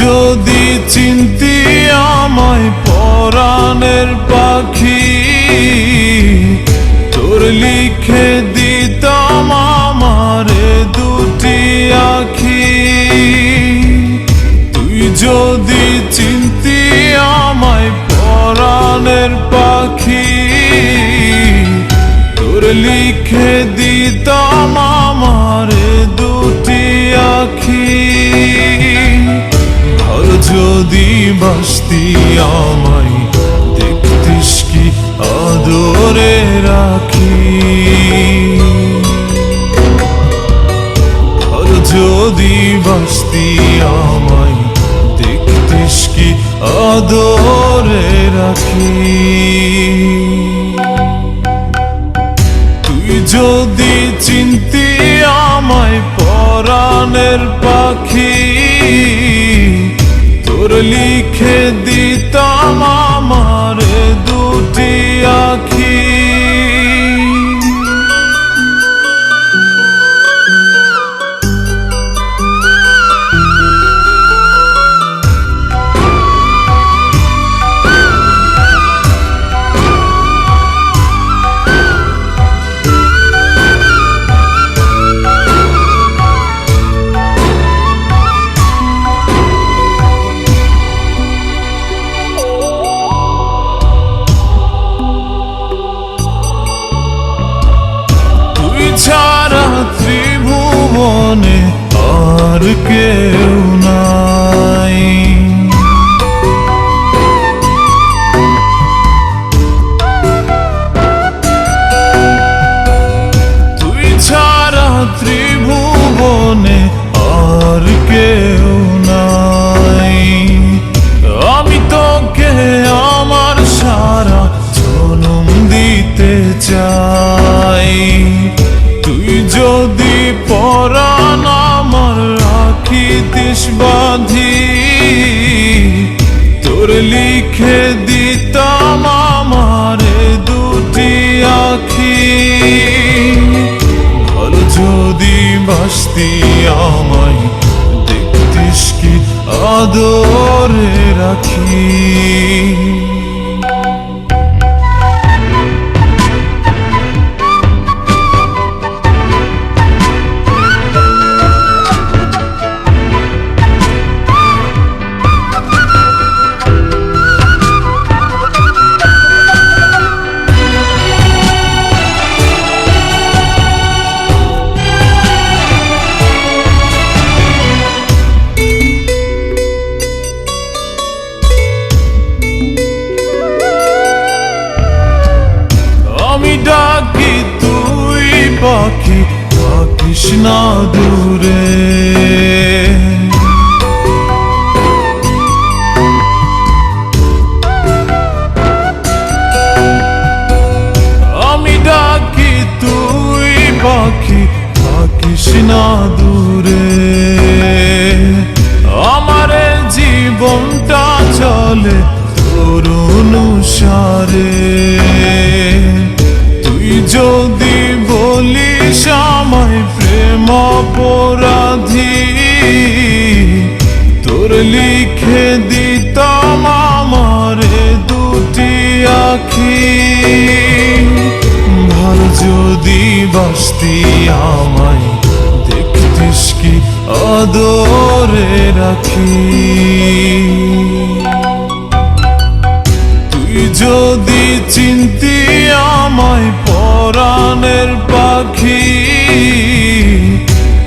যদি চিনতি আমায় পরাণের পাখি, তোর লিখে দিতাম আমারে দুটি আখি। তুই যদি চিনতি আমায় পরাণের পাখি, তোর লিখে দিতাম আমারে দুটি আখি। যদি বাসতি আমায় দেখতিস কি আদরে রাখি। আর যদি বাসতি আমায় দেখতিস কি আদরে রাখি। তুই যদি চিনতি আমায় পরাণের পাখি, তোর লিখে দিতাম আমারে দুটি আখি। ছাড়া ত্রিভুবনে আর কেউ নাই। তুই ছাড়া ত্রিভুবনে আর কেউ নাই। আমি তোকে আমার সারা জনম দিতে চাই। তুই যদি পরাণ আমার রাখিতিস বাঁধি, তোর লিখে দিতাম আমারে দুটি আখি। ভালো যদি বাসতি আমায় দেখতিস কি আদরে রাখি। ডাকি তুই পাখি থাকিস না দূরে। আমি ডাকি তুই পাখি থাকিস না দূরে। আমারে জীবনটা চলে তোর অনুসারে। তুই যদি বলিস আমায় প্রেম অপরাধী, তোর লিখে দিতাম আমারে দুটি আখি। ভালো যদি বাসতি আমায় দেখতিস কি আদরে রাখি। তুই যদি চিনতি আমায় পরাণের পাখি,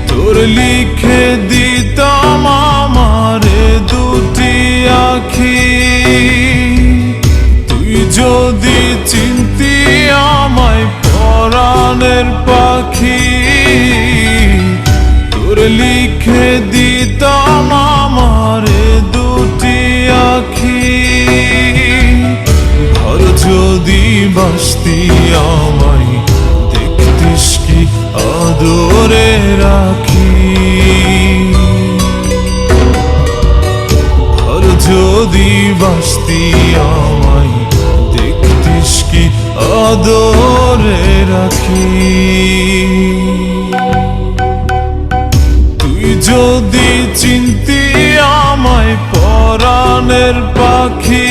তোর লিখে দিতাম আমারে দুটি আখি। তুই যদি চিনতি আমায় পরাণের পাখি, তোর লিখে দিতাম আমারে দুটি আখি। যদি বাসতি আমায় দেখতিস কি আদরে রাখি। আর যদি বাসতি আমায় দেখতিস কি আদরে রাখি। তুই যদি চিনতি আমায় পরাণের পাখি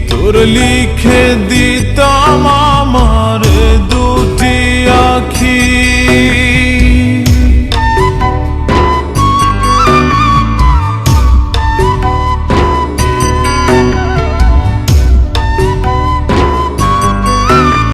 তোর লিখে দিতাম আমার দুটি